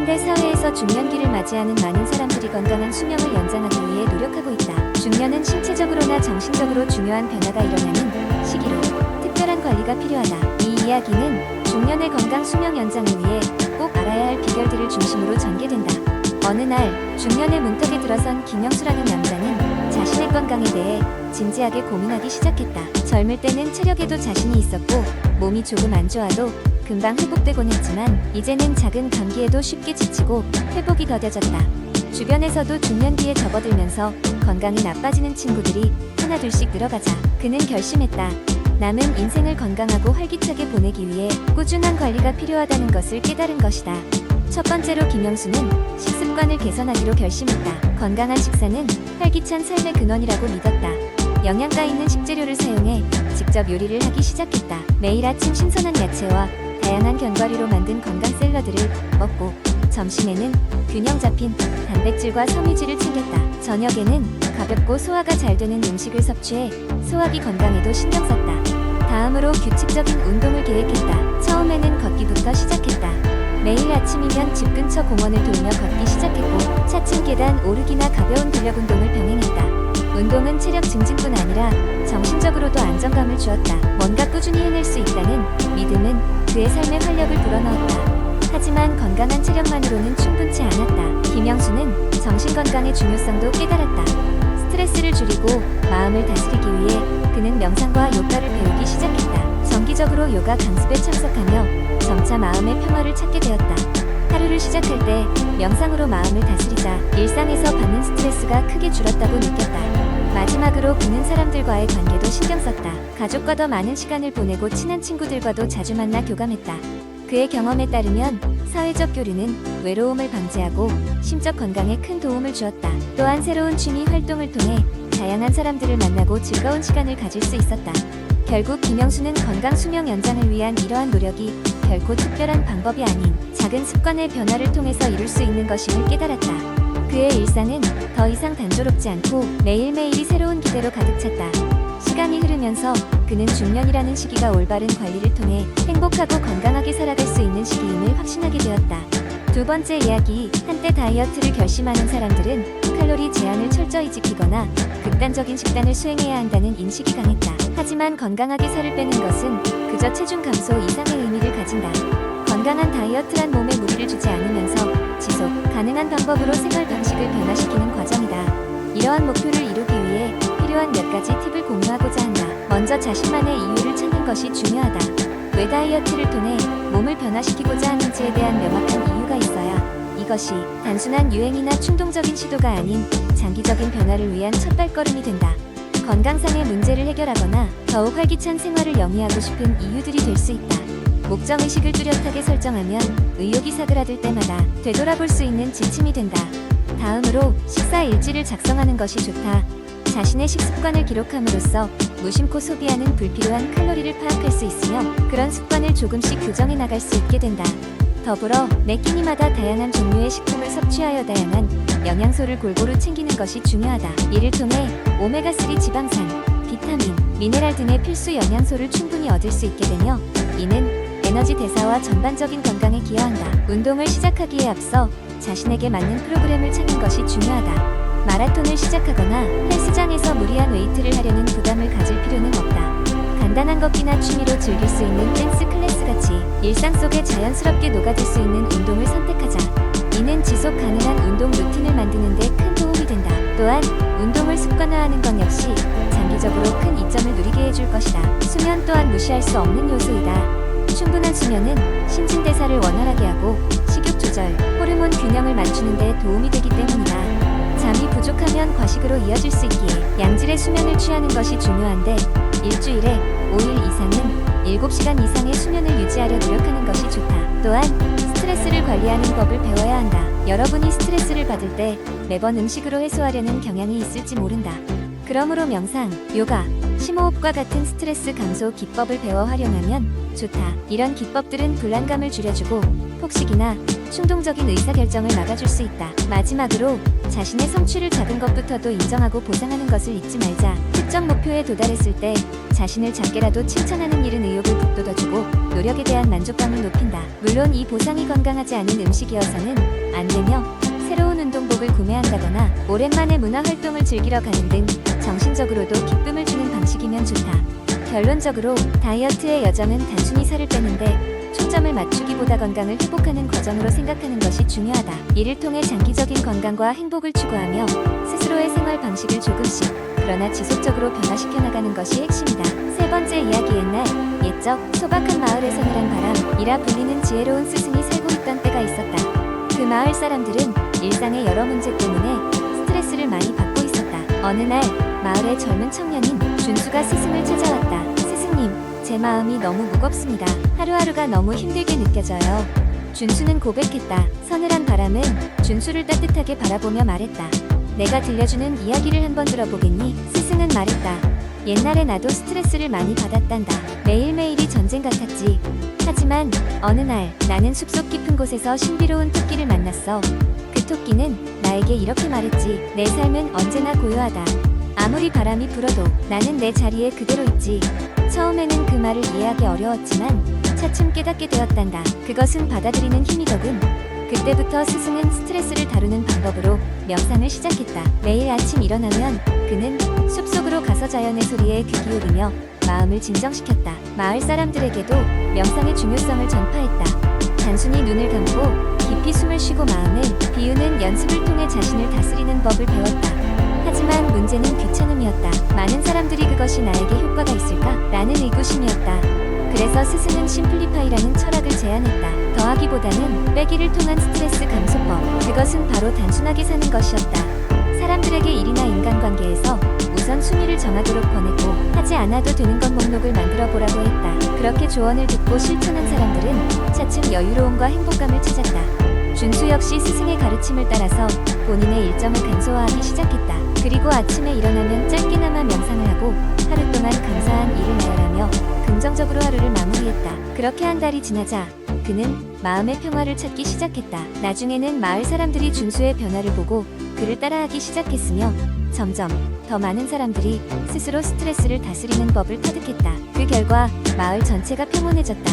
현대 사회에서 중년기를 맞이하는 많은 사람들이 건강한 수명을 연장하기 위해 노력하고 있다. 중년은 신체적으로나 정신적으로 중요한 변화가 일어나는 시기로 특별한 관리가 필요하다. 이 이야기는 중년의 건강 수명 연장을 위해 꼭 알아야 할 비결들을 중심으로 전개된다. 어느 날 중년의 문턱에 들어선 김영수라는 남자는 자신의 건강에 대해 진지하게 고민하기 시작했다. 젊을 때는 체력에도 자신이 있었고 몸이 조금 안 좋아도 금방 회복되곤 했지만 이제는 작은 감기에도 쉽게 지치고 회복이 더뎌졌다. 주변에서도 중년기에 접어들면서 건강이 나빠지는 친구들이 하나둘씩 늘어가자 그는 결심했다. 남은 인생을 건강하고 활기차게 보내기 위해 꾸준한 관리가 필요하다는 것을 깨달은 것이다. 첫 번째로 김영수는 식습관을 개선하기로 결심했다. 건강한 식사는 활기찬 삶의 근원이라고 믿었다. 영양가 있는 식재료를 사용해 직접 요리를 하기 시작했다. 매일 아침 신선한 야채와 다양한 견과류로 만든 건강 샐러드를 먹고 점심에는 균형 잡힌 단백질과 섬유질을 챙겼다. 저녁에는 가볍고 소화가 잘 되는 음식을 섭취해 소화기 건강에도 신경 썼다. 다음으로 규칙적인 운동을 계획했다. 처음에는 걷기부터 시작했다. 매일 아침이면 집 근처 공원을 돌며 걷기 시작했고 차츰 계단 오르기나 가벼운 근력 운동을 병행했다. 운동은 체력 증진뿐 아니라 정신적으로도 안정감을 주었다. 뭔가 꾸준히 해낼 수 있다는 믿음은 그의 삶에 활력을 불어넣었다. 하지만 건강한 체력만으로는 충분치 않았다. 김영수는 정신건강의 중요성도 깨달았다. 스트레스를 줄이고 마음을 다스리기 위해 그는 명상과 요가를 배우기 시작했다. 정기적으로 요가 강습에 참석하며 점차 마음의 평화를 찾게 되었다. 하루를 시작할 때 명상으로 마음을 다스리자 일상에서 받는 스트레스가 크게 줄었다고 느꼈다. 마지막으로 그는 사람들과의 관계도 신경 썼다. 가족과 더 많은 시간을 보내고 친한 친구들과도 자주 만나 교감했다. 그의 경험에 따르면 사회적 교류는 외로움을 방지하고 심적 건강에 큰 도움을 주었다. 또한 새로운 취미 활동을 통해 다양한 사람들을 만나고 즐거운 시간을 가질 수 있었다. 결국 김영수는 건강 수명 연장을 위한 이러한 노력이 결코 특별한 방법이 아닌 작은 습관의 변화를 통해서 이룰 수 있는 것임을 깨달았다. 그의 일상은 더 이상 단조롭지 않고 매일매일이 새로운 기대로 가득 찼다. 시간이 흐르면서 그는 중년이라는 시기가 올바른 관리를 통해 행복하고 건강하게 살아갈 수 있는 시기임을 확신하게 되었다. 두 번째 이야기, 한때 다이어트를 결심하는 사람들은 칼로리 제한을 철저히 지키거나 극단적인 식단을 수행해야 한다는 인식이 강했다. 하지만 건강하게 살을 빼는 것은 그저 체중 감소 이상의 의미를 가진다. 건강한 다이어트란 몸에 무리를 주지 않으면서 지속 가능한 방법으로 생활 방식을 변화시키는 과정이다. 이러한 목표를 이루기 위해 필요한 몇 가지 팁을 공유하고자 한다. 먼저 자신만의 이유를 찾는 것이 중요하다. 왜 다이어트를 통해 몸을 변화시키고자 하는지에 대한 명확한 이유가 있어야 이것이 단순한 유행이나 충동적인 시도가 아닌 장기적인 변화를 위한 첫 발걸음이 된다. 건강상의 문제를 해결하거나 더욱 활기찬 생활을 영위하고 싶은 이유들이 될 수 있다. 목적의식을 뚜렷하게 설정하면 의욕이 사그라들 때마다 되돌아볼 수 있는 지침이 된다. 다음으로 식사 일지를 작성하는 것이 좋다. 자신의 식습관을 기록함으로써 무심코 소비하는 불필요한 칼로리를 파악할 수 있으며 그런 습관을 조금씩 교정해 나갈 수 있게 된다. 더불어 매 끼니마다 다양한 종류의 식품을 섭취하여 다양한 영양소를 골고루 챙기는 것이 중요하다. 이를 통해 오메가3 지방산, 비타민, 미네랄 등의 필수 영양소를 충분히 얻을 수 있게 되며 이는 에너지 대사와 전반적인 건강에 기여한다. 운동을 시작하기에 앞서 자신에게 맞는 프로그램을 찾는 것이 중요하다. 마라톤을 시작하거나 헬스장에서 무리한 웨이트를 하려는 부담을 가질 필요는 없다. 간단한 걷기나 취미로 즐길 수 있는 댄스 클래스 같이 일상 속에 자연스럽게 녹아들 수 있는 운동을 선택하자. 이는 지속 가능한 운동 루틴을 만드는 데 큰 도움이 된다. 또한 운동을 습관화하는 것 역시 장기적으로 큰 이점을 누리게 해줄 것이다. 수면 또한 무시할 수 없는 요소이다. 충분한 수면은 신진대사를 원활하게 하고 식욕 조절, 호르몬 균형을 맞추는 데 도움이 되기 때문이다. 잠이 부족하면 과식으로 이어질 수 있기에 양질의 수면을 취하는 것이 중요한데 일주일에 5일 이상은 7시간 이상의 수면을 유지하려 노력하는 것이 좋다. 또한 스트레스를 관리하는 법을 배워야 한다. 여러분이 스트레스를 받을 때 매번 음식으로 해소하려는 경향이 있을지 모른다. 그러므로 명상, 요가, 심호흡과 같은 스트레스 감소 기법을 배워 활용하면 좋다. 이런 기법들은 불안감을 줄여주고 폭식이나 충동적인 의사결정을 막아줄 수 있다. 마지막으로 자신의 성취를 작은 것부터도 인정하고 보상하는 것을 잊지 말자. 특정 목표에 도달했을 때 자신을 작게라도 칭찬하는 일은 의욕을 북돋아주고 노력에 대한 만족감을 높인다. 물론 이 보상이 건강하지 않은 음식이어서는 안 되며 새로운 운동복을 구매한다거나 오랜만에 문화활동을 즐기러 가는 등 정신적으로도 기쁨을 주는 방식이면 좋다. 결론적으로 다이어트의 여정은 단순히 살을 빼는데 초점을 맞추기보다 건강을 회복하는 과정으로 생각하는 것이 중요하다. 이를 통해 장기적인 건강과 행복을 추구하며 스스로의 생활 방식을 조금씩 그러나 지속적으로 변화시켜 나가는 것이 핵심이다. 세 번째 이야기. 옛날 옛적 소박한 마을에 서늘한 바람이라 불리는 지혜로운 스승이 살고 있던 때가 있었다. 그 마을 사람들은 일상의 여러 문제 때문에 스트레스를 많이 받고 있었다. 어느 날 마을의 젊은 청년인 준수가 스승을 찾아왔다. 스승님, 제 마음이 너무 무겁습니다. 하루하루가 너무 힘들게 느껴져요. 준수는 고백했다. 서늘한 바람은 준수를 따뜻하게 바라보며 말했다. 내가 들려주는 이야기를 한번 들어보겠니? 스승은 말했다. 옛날에 나도 스트레스를 많이 받았단다. 매일매일이 전쟁 같았지. 하지만 어느 날 나는 숲속 깊은 곳에서 신비로운 토끼를 만났어. 그 토끼는 나에게 이렇게 말했지. 내 삶은 언제나 고요하다. 아무리 바람이 불어도 나는 내 자리에 그대로 있지. 처음에는 그 말을 이해하기 어려웠지만 차츰 깨닫게 되었단다. 그것은 받아들이는 힘이더군. 그때부터 스승은 스트레스를 다루는 방법으로 명상을 시작했다. 매일 아침 일어나면 그는 숲속으로 가서 자연의 소리에 귀 기울이며 마음을 진정시켰다. 마을 사람들에게도 명상의 중요성을 전파했다. 단순히 눈을 감고 깊이 숨을 쉬고 마음을 비우는 연습을 통해 자신을 다스리는 법을 배웠다. 하지만 문제는 귀찮음이었다. 많은 사람들이 그것이 나에게 효과가 있을까? 라는 의구심이었다. 그래서 스승은 심플리파이라는 철학을 제안했다. 더하기보다는 빼기를 통한 스트레스 감소법. 그것은 바로 단순하게 사는 것이었다. 사람들에게 일이나 인간관계에서 우선 순위를 정하도록 권했고 하지 않아도 되는 것 목록을 만들어 보라고 했다. 그렇게 조언을 듣고 실천한 사람들은 차츰 여유로움과 행복감을 찾았다. 준수 역시 스승의 가르침을 따라서 본인의 일정을 간소화하기 시작했다. 그리고 아침에 일어나면 짧게나마 명상을 하고 하루 동안 감사한 일을 나열하며 긍정적으로 하루를 마무리했다. 그렇게 한 달이 지나자 그는 마음의 평화를 찾기 시작했다. 나중에는 마을 사람들이 준수의 변화를 보고 그를 따라하기 시작했으며 점점 더 많은 사람들이 스스로 스트레스를 다스리는 법을 터득했다. 그 결과 마을 전체가 평온해졌다.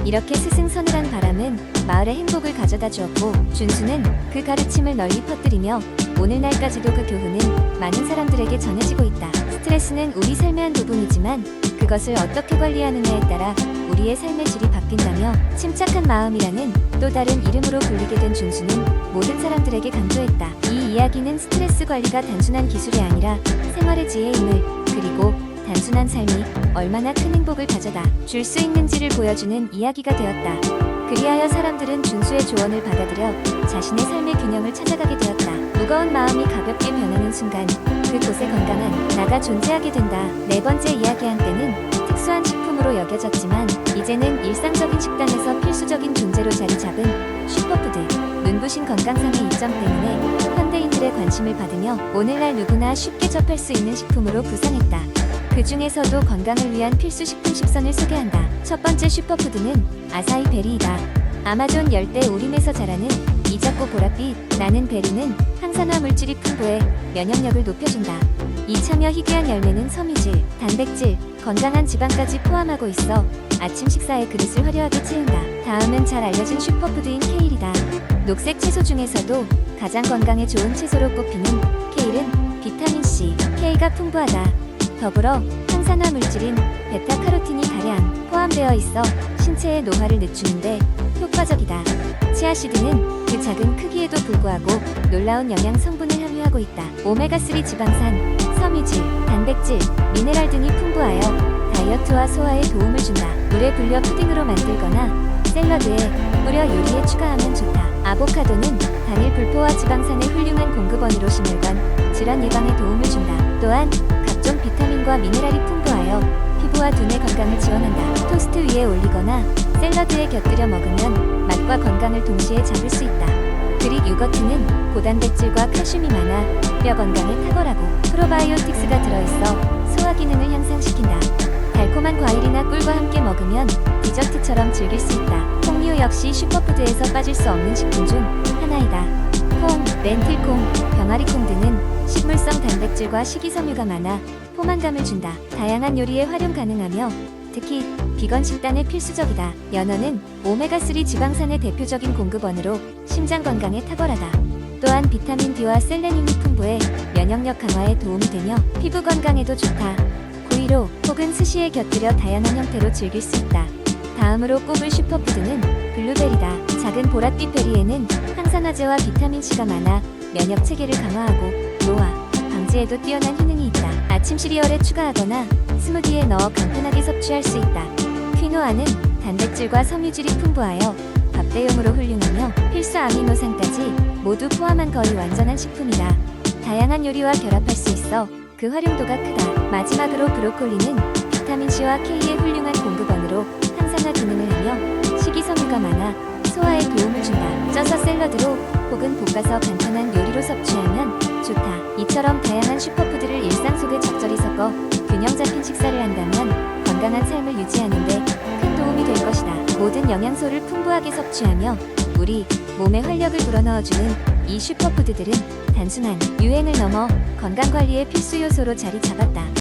이렇게 스승 서늘한 바람은 마을의 행복을 가져다 주었고 준수는 그 가르침을 널리 퍼뜨리며 오늘날까지도 그 교훈은 많은 사람들에게 전해지고 있다. 스트레스는 우리 삶의 한 부분이지만 그것을 어떻게 관리하느냐에 따라 우리의 삶의 질이 바뀐다며 침착한 마음이라는 또 다른 이름으로 불리게 된 준수는 모든 사람들에게 강조했다. 이 이야기는 스트레스 관리가 단순한 기술이 아니라 생활의 지혜임을 그리고 단순한 삶이 얼마나 큰 행복을 가져다 줄 수 있는지를 보여주는 이야기가 되었다. 그리하여 사람들은 준수의 조언을 받아들여 자신의 삶의 균형을 찾아가게 되었다. 무거운 마음이 가볍게 변하는 순간 그곳에 건강한 나가 존재하게 된다. 네 번째 이야기. 한때는 특수한 식품으로 여겨졌지만 이제는 일상적인 식단에서 필수적인 존재로 자리 잡은 슈퍼푸드. 눈부신 건강상의 이점 때문에 현대인들의 관심을 받으며 오늘날 누구나 쉽게 접할 수 있는 식품으로 부상했다. 그 중에서도 건강을 위한 필수 식품 10선을 소개한다. 첫 번째 슈퍼푸드는 아사히 베리이다. 아마존 열대 우림에서 자라는 이 작고 보랏빛 나는 베리는 항산화 물질이 풍부해 면역력을 높여준다. 이 차며 희귀한 열매는 섬유질, 단백질, 건강한 지방까지 포함하고 있어 아침 식사의 그릇을 화려하게 채운다. 다음은 잘 알려진 슈퍼푸드인 케일이다. 녹색 채소 중에서도 가장 건강에 좋은 채소로 꼽히는 케일은 비타민C, K가 풍부하다. 더불어 항산화 물질인 베타카로틴이 다량 포함되어 있어 신체의 노화를 늦추는데 효과적이다. 치아씨드는 그 작은 크기에도 불구하고 놀라운 영양 성분을 함유하고 있다. 오메가3 지방산, 섬유질, 단백질, 미네랄 등이 풍부하여 다이어트와 소화에 도움을 준다. 물에 불려 푸딩으로 만들거나 샐러드에 뿌려 요리에 추가하면 좋다. 아보카도는 단일 불포화 지방산의 훌륭한 공급원으로 심혈관 질환 예방에 도움을 준다. 또한 각종 비타민과 미네랄이 풍부하여 피부와 두뇌 건강을 지원한다. 토스트 위에 올리거나 샐러드에 곁들여 먹으면 맛과 건강을 동시에 잡을 수 있다. 그릭 요거트는 고단백질과 칼슘이 많아 뼈 건강에 탁월하고 프로바이오틱스가 들어있어 소화 소화 기능을 향상시킨다. 달콤한 과일이나 꿀과 함께 먹으면 디저트처럼 즐길 수 있다. 콩류 역시 슈퍼푸드에서 빠질 수 없는 식품 중 하나이다. 콩, 렌틸콩, 병아리콩 등은 식물성 단백질과 식이섬유가 많아 포만감을 준다. 다양한 요리에 활용 가능하며 특히 비건 식단에 필수적이다. 연어는 오메가3 지방산의 대표적인 공급원으로 심장 건강에 탁월하다. 또한 비타민 D와 셀레늄이 풍부해 면역력 강화에 도움이 되며 피부 건강에도 좋다. 구이로 혹은 스시에 곁들여 다양한 형태로 즐길 수 있다. 다음으로 꼽을 슈퍼푸드는 블루베리다. 작은 보랏빛 베리에는 항산화제와 비타민C가 많아 면역 체계를 강화하고 노화, 방지에도 뛰어난 효능이 있다. 아침 시리얼에 추가하거나 스무디에 넣어 간편하게 섭취할 수 있다. 퀴노아는 단백질과 섬유질이 풍부하여 밥대용으로 훌륭하며 필수 아미노산까지 모두 포함한 거의 완전한 식품이다. 다양한 요리와 결합할 수 있어 그 활용도가 크다. 마지막으로 브로콜리는 비타민C와 K의 훌륭한 공급원으로 항산화 기능을 하며 식이섬유가 많아 소화에 도움을 준다. 쪄서 샐러드로 혹은 볶아서 간편한 요리로 섭취하면 좋다. 이처럼 다양한 슈퍼푸드를 일상 속에 적절히 섞어 균형 잡힌 식사를 한다면 건강한 삶을 유지하는 데 큰 도움이 될 것이다. 모든 영양소를 풍부하게 섭취하며 우리 몸에 활력을 불어넣어주는 이 슈퍼푸드들은 단순한 유행을 넘어 건강관리의 필수 요소로 자리 잡았다.